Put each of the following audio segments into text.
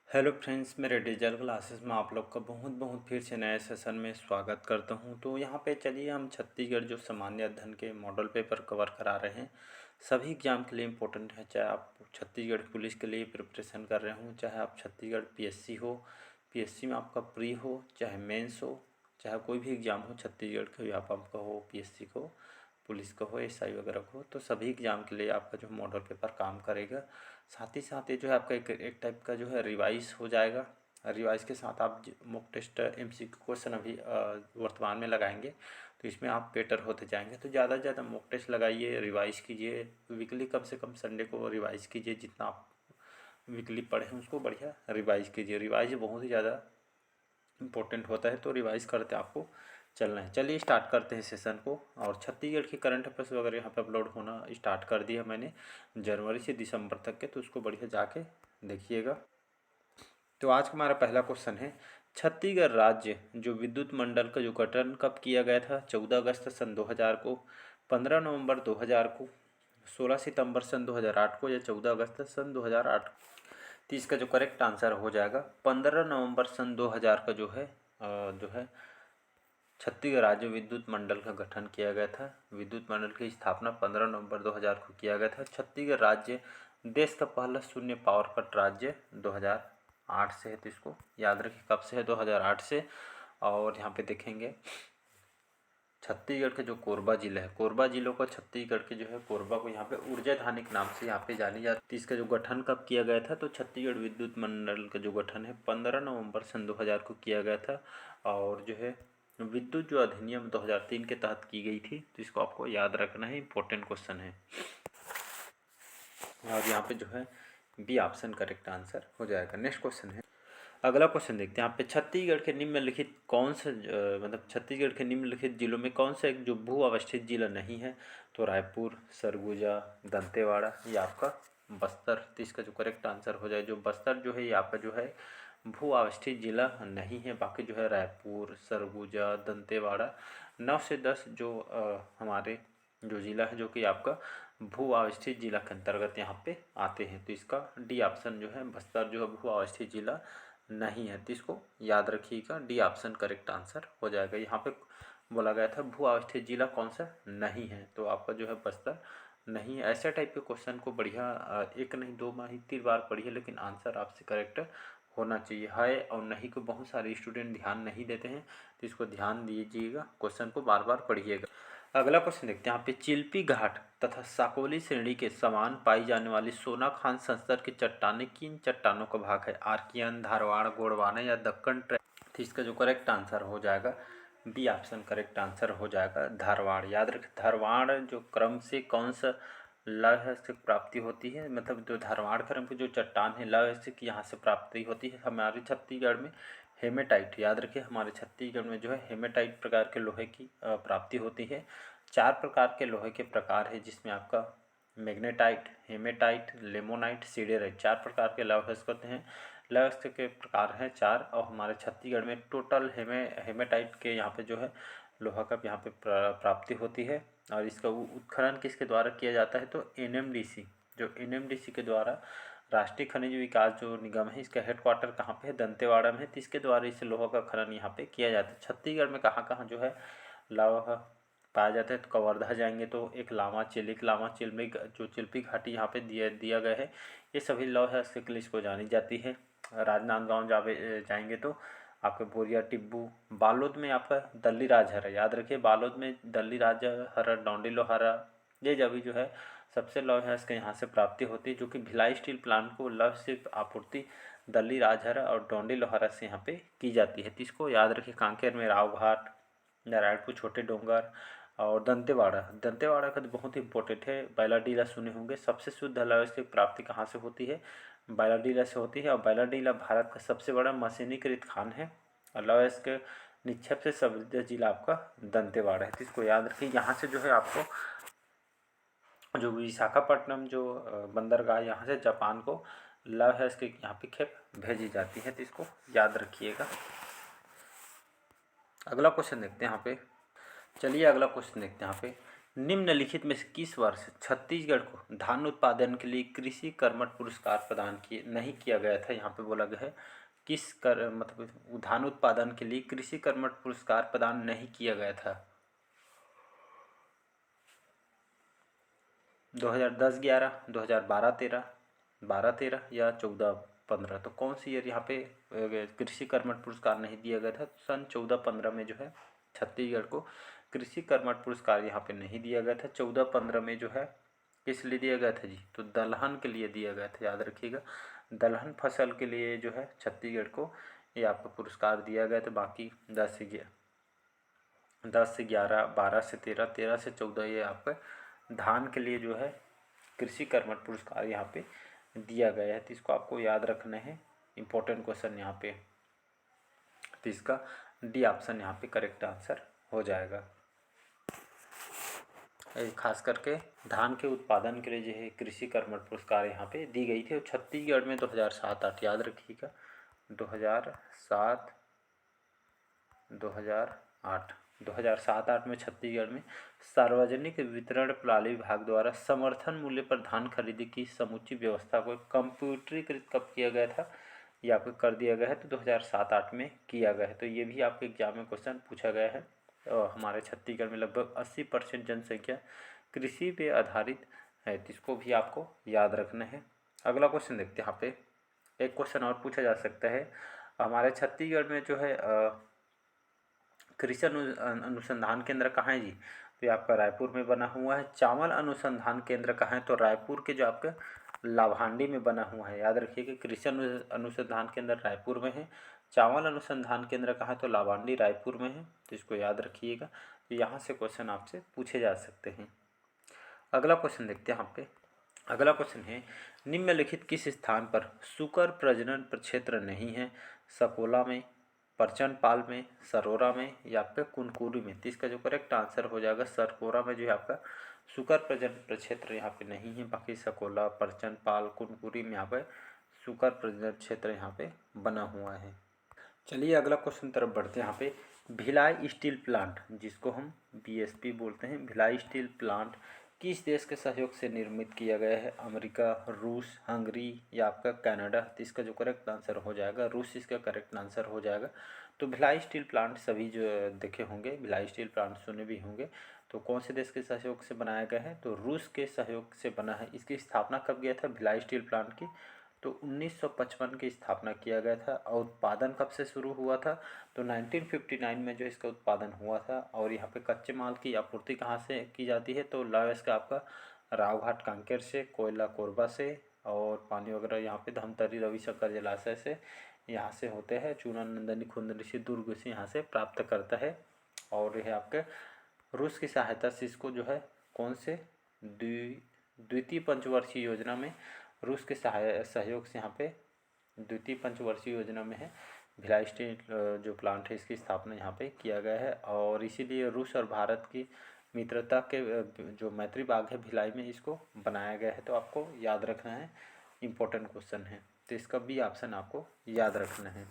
Hello friends, मेरे digital classes में आप लोग का बहुत बहुत फिर से नए सेशन में स्वागत करता हूं। तो यहाँ पे चलिए हम छत्तीसगढ़ जो सामान्य अध्ययन के मॉडल पेपर कवर करा रहे हैं। सभी एग्जाम के लिए इम्पोर्टेंट है, चाहे आप छत्तीसगढ़ पुलिस के लिए प्रिपरेशन कर रहे हो, चाहे आप छत्तीसगढ़ पीएससी हो, पीएससी में आपका प्री हो, चाहे मेंस हो, चाहे कोई भी एग्ज़ाम हो छत्तीसगढ़ का, या आपका हो पीएससी को, पुलिस का हो, एसआई वगैरह को, तो सभी एग्ज़ाम के लिए आपका जो मॉडल पेपर काम करेगा। साथ ही साथ ये जो है आपका एक टाइप का जो है रिवाइज हो जाएगा। रिवाइज के साथ आप मॉक टेस्ट एमसीक्यू क्वेश्चन अभी वर्तमान में लगाएंगे, तो इसमें आप बेटर होते जाएंगे। तो ज़्यादा से ज़्यादा मॉक टेस्ट लगाइए, रिवाइज कीजिए वीकली, कम से कम संडे को रिवाइज कीजिए। जितना आप वीकली पढ़े हैं उसको बढ़िया रिवाइज कीजिए। रिवाइज बहुत ही ज़्यादा इम्पोर्टेंट होता है, तो रिवाइज करते आपको चलना है। चलिए स्टार्ट करते हैं सेशन को। और छत्तीसगढ़ के करंट अफेयर्स वगैरह यहाँ पे अपलोड होना स्टार्ट कर दिया मैंने जनवरी से दिसंबर तक के, तो उसको बढ़िया जाके देखिएगा। तो आज का हमारा पहला क्वेश्चन है, छत्तीसगढ़ राज्य जो विद्युत मंडल का जो गठन कब किया गया था? 14 अगस्त सन 2000 को, 15 नवंबर 2000 को, 16 सितंबर सन 2008 को, या 14 अगस्त सन 2008? तो इसका जो करेक्ट आंसर हो जाएगा 15 नवंबर सन 2000 का जो है छत्तीसगढ़ राज्य विद्युत मंडल का गठन किया गया था। विद्युत मंडल की स्थापना 15 नवंबर 2000 को किया गया था। छत्तीसगढ़ राज्य देश का पहला शून्य पावर कट राज्य 2008 से है, तो इसको याद रखिए कब से है, 2008 से। और यहाँ पे देखेंगे छत्तीसगढ़ के जो कोरबा जिला है, कोरबा जिलों को छत्तीसगढ़ के जो है कोरबा को यहाँ पे ऊर्जा धानी के नाम से यहाँ पे जानी जाती है। इसका जो गठन कब किया गया था? तो छत्तीसगढ़ विद्युत मंडल का जो गठन है 15 नवंबर सन 2000 को किया गया था। और जो है विद्युत जो अधिनियम 2003 के तहत की गई थी, तो इसको आपको याद रखना है, इंपॉर्टेंट क्वेश्चन है। और यहाँ पे जो है बी ऑप्शन करेक्ट आंसर हो जाएगा। नेक्स्ट क्वेश्चन है, अगला क्वेश्चन देखते हैं। यहाँ पे छत्तीसगढ़ के निम्नलिखित कौन से मतलब छत्तीसगढ़ के निम्नलिखित जिलों में कौन सा एक जो भू अवस्थित जिला नहीं है? तो रायपुर, सरगुजा, दंतेवाड़ा, या आपका बस्तर। तो इसका जो करेक्ट आंसर हो जाए, जो बस्तर जो है ये आपका जो है भू अवस्थित जिला नहीं है। बाकी जो है रायपुर, सरगुजा, दंतेवाड़ा, 9 से 10 जो हमारे जो ज़िला है जो कि आपका भू अवस्थित जिला के अंतर्गत यहाँ पे आते हैं। तो इसका डी ऑप्शन जो है बस्तर जो है भू अवस्थित जिला नहीं है, तो इसको याद रखिएगा, डी ऑप्शन करेक्ट आंसर हो जाएगा। यहाँ पे बोला गया था भू अवस्थित जिला कौन सा नहीं है, तो आपका जो है बस्तर नहीं है। ऐसे टाइप के क्वेश्चन को बढ़िया एक नहीं दो बार ही 3 बार पढ़िए, लेकिन आंसर आपसे करेक्ट होना चाहिए। है और नहीं को बहुत सारे स्टूडेंट ध्यान नहीं देते हैं, तो इसको ध्यान दीजिएगा, क्वेश्चन को बार बार पढ़िएगा। अगला क्वेश्चन देखते हैं। यहाँ पे चिल्पी घाट तथा साकोली श्रेणी के समान पाई जाने वाली सोनाखान संस्तर की चट्टानें किन चट्टानों का भाग है? आर्कियन, धारवाड़, गोंडवाना, या दक्कन ट्रैप? तो इसका जो करेक्ट आंसर हो जाएगा बी ऑप्शन करेक्ट आंसर हो जाएगा धारवाड़। याद रखें, धारवाड़ जो क्रम से कौन सा लौह से प्राप्ति होती है, मतलब जो धारवाड़ क्रम की जो चट्टान है लौह से की यहाँ से प्राप्ति होती है हमारे छत्तीसगढ़ में। हेमेटाइट, याद रखिए हमारे छत्तीसगढ़ में जो है हेमेटाइट प्रकार के लोहे की प्राप्ति होती है। 4 प्रकार के लोहे के प्रकार है, जिसमें आपका मैग्नेटाइट, हेमेटाइट, लेमोनाइट, सिडेराइट, 4 प्रकार के लौह होते हैं। लौह के प्रकार हैं 4, और हमारे छत्तीसगढ़ में टोटल हेमेटाइट के यहाँ पे जो है लोहा का यहाँ पे प्राप्ति होती है। और इसका उत्खनन किसके द्वारा किया जाता है? तो एनएमडीसी, जो एनएमडीसी के द्वारा, राष्ट्रीय खनिज विकास जो निगम है, इसका हेडक्वार्टर कहाँ पे है? दंतेवाड़ा में है। तो इसके द्वारा इस लोहा का खनन यहाँ पे किया जाता है। छत्तीसगढ़ में कहाँ कहाँ जो है लोहा पाया जाता है? तो कवर्धा जाएंगे तो एक लामाचिल में जो चिल्पी घाटी यहाँ पे दिया गया है, ये सभी लौह के लिए इसको जानी जाती है। राजनांदगांव जाएंगे तो आपके बोरिया टिब्बू, बालोद में आपका दल्ली राजहरा, याद रखिए बालोद में दल्ली राजहरा, डोंडी लोहारा, ये जब जो है सबसे लौह के यहाँ से प्राप्ति होती है, जो कि भिलाई स्टील प्लांट को लौह से आपूर्ति दल्ली राजहरा और डोंडी लोहारा से यहाँ पे की जाती है। तो इसको याद रखिए। कांकेर में रावघाट, नारायणपुर छोटे डोंगर, और दंतेवाड़ा का तो बहुत ही इंपॉर्टेंट है। बैलाडीला सुने होंगे, सबसे शुद्ध लौह की प्राप्ति कहाँ से होती है? बैलाडीला से होती है। और बैलाडीला भारत का सबसे बड़ा मशीनीकृत खान है, और लौह के निक्षेप से समृद्ध जिला आपका दंतेवाड़ा है। तो इसको याद रखिए। यहाँ से जो है आपको जो विशाखापट्टनम जो बंदरगाह, यहाँ से जापान को लौह इसके यहाँ पे खेप भेजी जाती है, तो इसको याद रखिएगा। अगला क्वेश्चन देखते हैं यहाँ पे। चलिए अगला क्वेश्चन देखते हैं यहाँ पे। निम्नलिखित में से किस वर्ष छत्तीसगढ़ को धान उत्पादन के लिए कृषि कर्मठ पुरस्कार प्रदान किए नहीं किया गया था? यहाँ पे बोला गया है किस कर मतलब धान उत्पादन के लिए कृषि कर्मठ पुरस्कार प्रदान नहीं किया गया था। 2010-11, 2012-13, 12-13 या 14-15? तो कौन सी ईयर यहाँ पे कृषि कर्मठ पुरस्कार नहीं दिया गया था? सन 14-15 में जो है छत्तीसगढ़ को कृषि कर्मठ पुरस्कार यहाँ पे नहीं दिया गया था। 14-15 में जो है किस लिए दिया गया था जी? तो दलहन के लिए दिया गया था, याद रखिएगा। दलहन फसल के लिए जो है छत्तीसगढ़ को ये आपको पुरस्कार दिया गया था। बाकी 10 से 11, 12 से 13, 13 से 14 ये आपका धान के लिए जो है कृषि कर्मठ पुरस्कार यहाँ पे दिया गया है। तो इसको आपको याद रखना है, इम्पोर्टेंट क्वेश्चन यहाँ पे। तो इसका डी ऑप्शन यहाँ पे करेक्ट आंसर हो जाएगा। खास करके धान के उत्पादन के लिए जो है कृषि कर्मठ पुरस्कार यहाँ पे दी गई थी और छत्तीसगढ़ में 2007-8 याद रखिएगा। 2007, 2008, 2007-8 में छत्तीसगढ़ में सार्वजनिक वितरण प्रणाली विभाग द्वारा समर्थन मूल्य पर धान खरीदी की समूची व्यवस्था को कंप्यूटरीकृत कब किया गया था? ये आपको कर दिया गया है। तो 2007-8 में किया गया है। तो ये भी आपके एग्जाम में क्वेश्चन पूछा गया है। हमारे छत्तीसगढ़ में लगभग 80% जनसंख्या कृषि पे आधारित है, तो इसको भी आपको याद रखना है। अगला क्वेश्चन देखते हैं। यहाँ पे एक क्वेश्चन और पूछा जा सकता है, हमारे छत्तीसगढ़ में जो है कृषि अनुसंधान केंद्र कहाँ है जी? तो ये आपका रायपुर में बना हुआ है। चावल अनुसंधान केंद्र कहाँ है? तो रायपुर के जो आपका लाभांडी में बना हुआ है, याद रखिए कि कृषि अनुसंधान केंद्र रायपुर में है। चावल अनुसंधान केंद्र कहाँ है? तो लाभांडी रायपुर में है, तो इसको याद रखिएगा। तो यहाँ से क्वेश्चन आपसे पूछे जा सकते हैं। अगला क्वेश्चन देखते हैं। यहाँ पे अगला क्वेश्चन है, निम्नलिखित किस स्थान पर सुकर प्रजनन प्रक्षेत्र नहीं है? सकोला में, परचनपाल में, सरोरा में या आपका कुनकुरी में? तो इसका जो करेक्ट आंसर हो जाएगा सरकोरा में जो है आपका सुकर प्रजनन प्रक्षेत्र यहाँ पे नहीं है। बाकी सकोला, परचनपाल, कुनकुरी में यहाँ पे सुकर प्रजनन क्षेत्र यहाँ पे बना हुआ है। चलिए अगला क्वेश्चन तरफ बढ़ते हैं। यहाँ पे भिलाई स्टील प्लांट, जिसको हम बीएसपी बोलते हैं, भिलाई स्टील प्लांट किस देश के सहयोग से निर्मित किया गया है? अमेरिका, रूस, हंगरी या आपका कनाडा? तो इसका जो करेक्ट आंसर हो जाएगा रूस, इसका करेक्ट आंसर हो जाएगा। तो भिलाई स्टील प्लांट सभी जो देखे होंगे, भिलाई स्टील प्लांट सुने भी होंगे। तो कौन से देश के सहयोग से बनाया गया है? तो रूस के सहयोग से बना है। इसकी स्थापना कब किया था भिलाई स्टील प्लांट की? तो 1955 की स्थापना किया गया था। और उत्पादन कब से शुरू हुआ था? तो 1959 में जो इसका उत्पादन हुआ था। और यहाँ पे कच्चे माल की आपूर्ति कहाँ से की जाती है? तो लॉयस का आपका रावघाट कांकेर से, कोयला कोरबा से, और पानी वगैरह यहाँ पे धमतरी रविशंकर जलाशय से यहाँ से होते हैं। चूना नंदनी खुंदनी से, दुर्ग से यहाँ से प्राप्त करता है। और यह आपके रूस की सहायता से इसको जो है कौन से द्वितीय पंचवर्षीय योजना में रूस के सहयोग से यहाँ पे द्वितीय पंचवर्षीय योजना में है भिलाई स्टील जो प्लांट है, इसकी स्थापना यहाँ पे किया गया है। और इसीलिए रूस और भारत की मित्रता के जो मैत्री बाग है भिलाई में, इसको बनाया गया है। तो आपको याद रखना है, इम्पोर्टेंट क्वेश्चन है। तो इसका बी ऑप्शन आपको याद रखना है।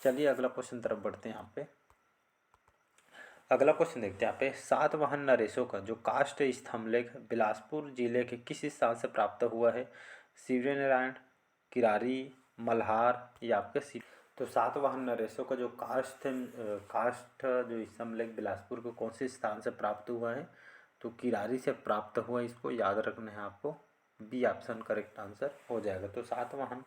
चलिए अगला क्वेश्चन तरफ बढ़ते हैं। यहाँ पे अगला क्वेश्चन देखते हैं। यहाँ पे सातवाहन नरेशों का जो काष्ठ स्तंभलेख बिलासपुर जिले के किस स्थान से प्राप्त हुआ है? शिवनारायण, किरारी, मल्हार या आपके तो सातवाहन नरेशों का जो काष्ठ जो स्तंभलेख बिलासपुर को कौन से स्थान से प्राप्त हुआ है? तो किरारी से प्राप्त हुआ। इसको याद रखना है आपको, बी ऑप्शन करेक्ट आंसर हो जाएगा। तो सातवाहन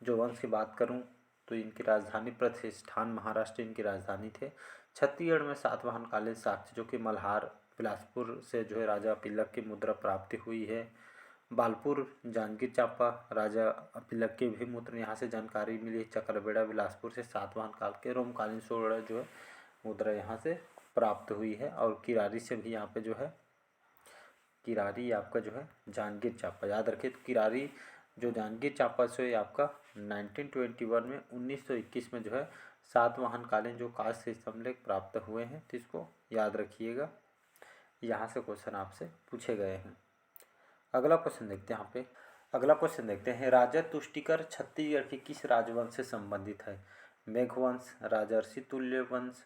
जो वंश की बात करूँ तो इनकी राजधानी प्रतिष्ठान महाराष्ट्र इनकी राजधानी थे। छत्तीसगढ़ में सातवाहन कालीन साक्ष्य जो कि मल्हार बिलासपुर से जो है राजा पिलक की मुद्रा प्राप्ति हुई है। बालपुर जांजगीर चांपा राजा पिलक के भी मुद्रा यहाँ से जानकारी मिली है। चक्रबेड़ा बिलासपुर से सातवाहन काल के रोमकालीन स्वर्ण जो है मुद्रा यहाँ से प्राप्त हुई है। और किरारी से भी यहाँ पे जो है किरारी आपका जो है जांजगीर चांपा, याद रखिए। तो किरारी जो जांजगीर चांपा से आपका 1921 में 1921 में जो है सातवाहन कालीन जो काष्ठ स्तंभलेख प्राप्त हुए हैं, तो इसको याद रखिएगा। यहाँ से क्वेश्चन आपसे पूछे गए हैं। अगला क्वेश्चन देखते हैं। यहाँ पे अगला क्वेश्चन देखते हैं, राजा तुष्टिकर छत्तीसगढ़ के किस राजवंश से संबंधित है? मेघवंश, राजर्षि तुल्य वंश,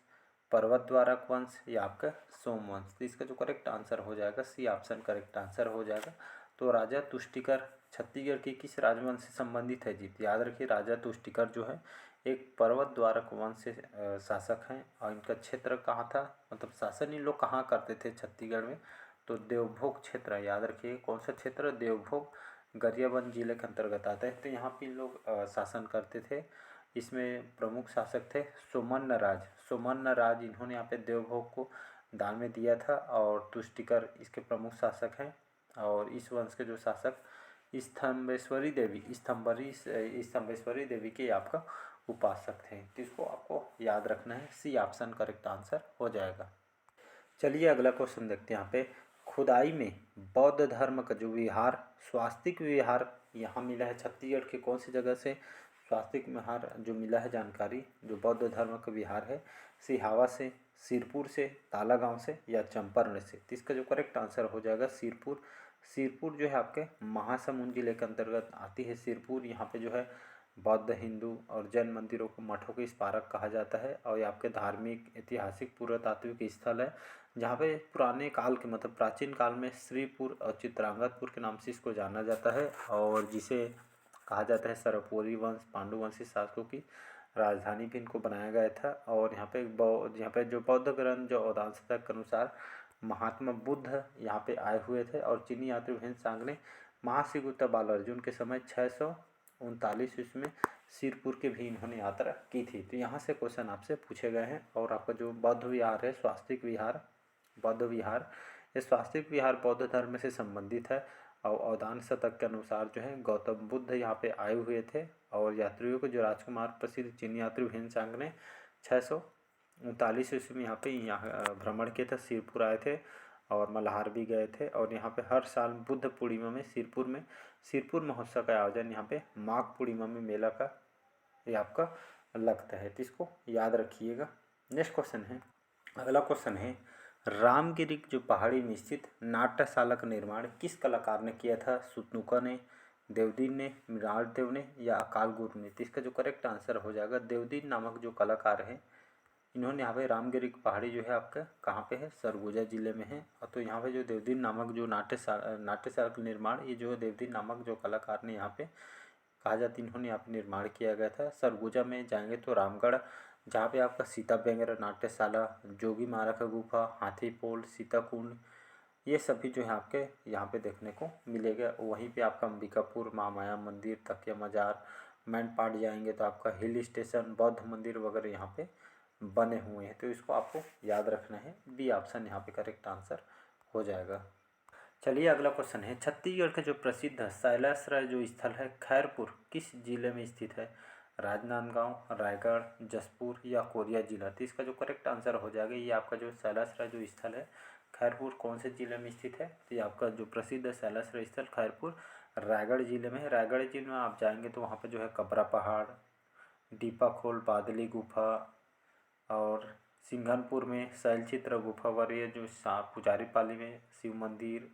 पर्वतद्वारक वंश या आपका सोमवंश। तो इसका जो करेक्ट आंसर हो जाएगा सी ऑप्शन करेक्ट आंसर हो जाएगा। तो राजा तुष्टिकर छत्तीसगढ़ के किस राजवंश से संबंधित है जी? याद रखिए राजा तुष्टिकर जो है एक पर्वतद्वारक वंश से शासक हैं और इनका क्षेत्र कहाँ था, मतलब शासन इन लोग कहाँ करते थे छत्तीसगढ़ में? तो देवभोग क्षेत्र, याद रखिए कौन सा क्षेत्र? देवभोग, गरियाबंद जिले के अंतर्गत आता है। तो यहाँ पे इन लोग शासन करते थे। इसमें प्रमुख शासक थे सोमन्न राज। सोमन्न राज इन्होंने यहाँ पे देवभोग को दान में दिया था और तुष्टिकर इसके प्रमुख शासक हैं। और इस वंश के जो शासक स्तंभेश्वरी देवी के आपका उपासक थे। तो इसको आपको याद रखना है, सी ऑप्शन करेक्ट आंसर हो जाएगा। चलिए अगला क्वेश्चन देखते हैं। यहाँ पे खुदाई में बौद्ध धर्म का जो विहार स्वास्तिक विहार यहाँ मिला है छत्तीसगढ़ के कौन सी जगह से? स्वास्तिक विहार जो मिला है जानकारी जो बौद्ध धर्म का विहार है, सिहावा से, सिरपुर से, तालागांव से या चंपारण से? तो इसका जो करेक्ट आंसर हो जाएगा सिरपुर। सिरपुर जो है आपके महासमुंद जिले के अंतर्गत आती है सिरपुर। यहाँ पे जो है बौद्ध, हिंदू और जैन मंदिरों को मठों के स्मारक कहा जाता है और ये आपके धार्मिक, ऐतिहासिक, पुरातात्विक स्थल है जहाँ पे पुराने काल के मतलब प्राचीन काल में श्रीपुर और चित्रांगतपुर के नाम से इसको जाना जाता है और जिसे कहा जाता है सरपोरी वंश, पांडुवंशी शासकों की राजधानी भी इनको बनाया गया था। और यहाँ पे जो बौद्ध ग्रंथ जो औदांशता के अनुसार महात्मा बुद्ध यहाँ पे आए हुए थे और चीनी यात्री ह्वेन-त्सांग ने महासिगुत्ता बालार्जुन के समय 639 ईस्वी में सिरपुर के भी इन्होंने यात्रा की थी। तो यहाँ से क्वेश्चन आपसे पूछे गए हैं। और आपका जो बौद्ध विहार है स्वास्तिक विहार, बौद्ध विहार, ये स्वास्तिक विहार बौद्ध धर्म से संबंधित है और अवदान शतक के अनुसार जो है गौतम बुद्ध यहाँ पे आए हुए थे और यात्रियों को जो राजकुमार प्रसिद्ध चीनी यात्री ह्वेन-त्सांग ने 639 ईस्वी में यहाँ भ्रमण किया था, सिरपुर आए थे और मल्हार भी गए थे। और यहाँ पे हर साल बुद्ध पूर्णिमा में सिरपुर महोत्सव का आयोजन यहाँ पे माघ पूर्णिमा में मेला का ये आपका लगता है। तो इसको याद रखिएगा। नेक्स्ट क्वेश्चन है, अगला क्वेश्चन है रामगिरी जो पहाड़ी में स्थित नाट्यशाला का निर्माण किस कलाकार ने किया था? सुतनुका ने, देवदीन ने, मृणाल देव ने या अकाल गुरु ने? तो इसका जो करेक्ट आंसर हो जाएगा देवदीन नामक जो कलाकार है इन्होंने यहाँ पे रामगिरी की पहाड़ी जो है आपका कहाँ पे है? सरगुजा जिले में है। तो यहाँ पे जो देवदीन नामक जो नाट्यशाला का निर्माण ये जो देवदीन नामक जो कलाकार ने यहाँ पे कहा जाता है इन्होंने यहाँ पे निर्माण किया गया था। सरगुजा में जाएंगे तो रामगढ़ जहाँ पे आपका सीता बेंगरा नाट्यशाला, जोगी मारा का गुफा, हाथी पोल, सीता कुंड ये सभी जो है आपके यहाँ पे देखने को मिलेगा। वहीं पे आपका अंबिकापुर, महामाया मंदिर, तकिया मजार, मैनपाट जाएंगे तो आपका हिल स्टेशन, बौद्ध मंदिर वगैरह यहाँ पे बने हुए हैं। तो इसको आपको याद रखना है, बी ऑप्शन यहाँ पे करेक्ट आंसर हो जाएगा। चलिए अगला क्वेश्चन है छत्तीसगढ़ का जो प्रसिद्ध शैलाश्रय जो स्थल है खैरपुर किस जिले में स्थित है? राजनांदगांव, रायगढ़, जशपुर या कोरिया जिला? तो इसका जो करेक्ट आंसर हो जाएगा ये आपका जो शैलाश्रय जो स्थल है खैरपुर कौन से जिले में स्थित है? तो ये आपका जो प्रसिद्ध शैलाश्रय स्थल खैरपुर रायगढ़ जिले में है। रायगढ़ जिले में आप जाएंगे तो वहाँ पर जो है कबरा पहाड़, दीपाखोल, बादली गुफा और सिंघनपुर में शैलचित्र गुफा वर ये जो पुजारी पाली में शिव मंदिर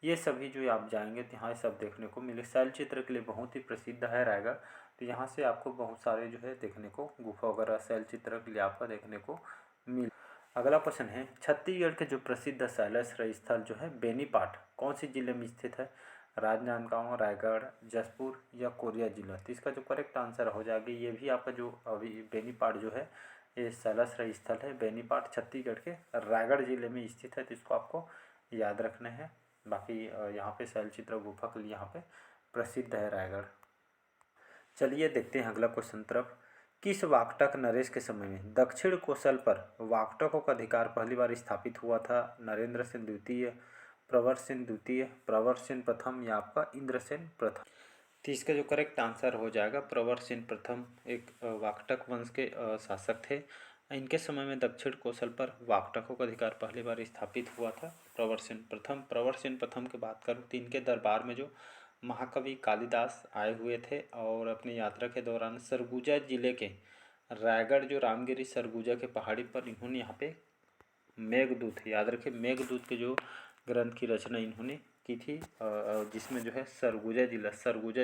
ये सभी जो आप जाएंगे तो यहाँ सब देखने को मिले। शैलचित्र के लिए बहुत ही प्रसिद्ध है रायगढ़। तो यहाँ से आपको बहुत सारे जो है देखने को गुफा वगैरह शैलचित्र के लिए आपको देखने को मिल। अगला क्वेश्चन है छत्तीसगढ़ के जो प्रसिद्ध शैलाश्रय स्थल जो है बेनीपाट कौन सी जिले में स्थित है? राजनांदगांव, रायगढ़, जशपुर या कोरिया जिला? तो इसका जो करेक्ट आंसर हो जाएगा ये भी आपका जो अभी बेनीपाट जो है ये शैलाश्रय स्थल है। बेनीपाट छत्तीसगढ़ के रायगढ़ जिले में स्थित है। तो इसको आपको याद रखना है। बाकी यहाँ पे शैलचित्र गुफा के लिए यहाँ पे प्रसिद्ध है रायगढ़। चलिए देखते हैं अगला क्वेश्चन तरफ। किस वाकटक नरेश के समय में दक्षिण कोसल पर वाकटकों का अधिकार पहली बार स्थापित हुआ था? नरेंद्र सेन द्वितीय, प्रवर सेन द्वितीय, प्रवर सेन प्रथम या आपका इंद्रसेन प्रथम? तो इसका जो करेक्ट आंसर हो जाएगा प्रवर सेन प्रथम एक वाकटक वंश के शासक थे। इनके समय में दक्षिण कोसल पर वाकटकों का अधिकार पहली बार स्थापित हुआ था प्रवर सेन प्रथम। प्रवर सेन प्रथम की बात करूँ तो इनके दरबार में जो महाकवि कालिदास आए हुए थे और अपनी यात्रा के दौरान सरगुजा जिले के रायगढ़ जो रामगिरी सरगुजा के पहाड़ी पर इन्होंने यहाँ पे मेघदूत, याद रखें मेघदूत के जो ग्रंथ की रचना इन्होंने की थी, जिसमें जो है सरगुजा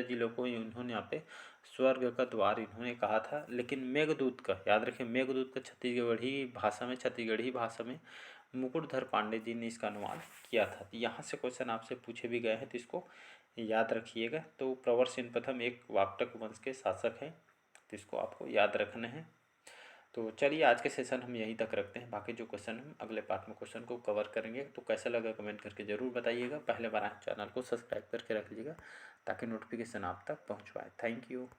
जिलों को इन्होंने यहाँ पे स्वर्ग का द्वार इन्होंने कहा था। लेकिन मेघदूत का, याद रखें, मेघदूत का छत्तीसगढ़ी भाषा में मुकुटधर पांडे जी ने इसका अनुवाद किया था। तो यहाँ से क्वेश्चन आपसे पूछे भी गए हैं, तो इसको याद रखिएगा। तो प्रवर सेन प्रथम एक वाक्टक वंश के शासक हैं, तो इसको आपको याद रखना है। तो चलिए आज के सेशन हम यहीं तक रखते हैं, बाकी जो क्वेश्चन हम अगले पार्ट में क्वेश्चन को कवर करेंगे। तो कैसा लगा कमेंट करके ज़रूर बताइएगा। पहले बार चैनल को सब्सक्राइब करके रख लीजिएगा ताकि नोटिफिकेशन आप तक पहुँच पाए। Thank you.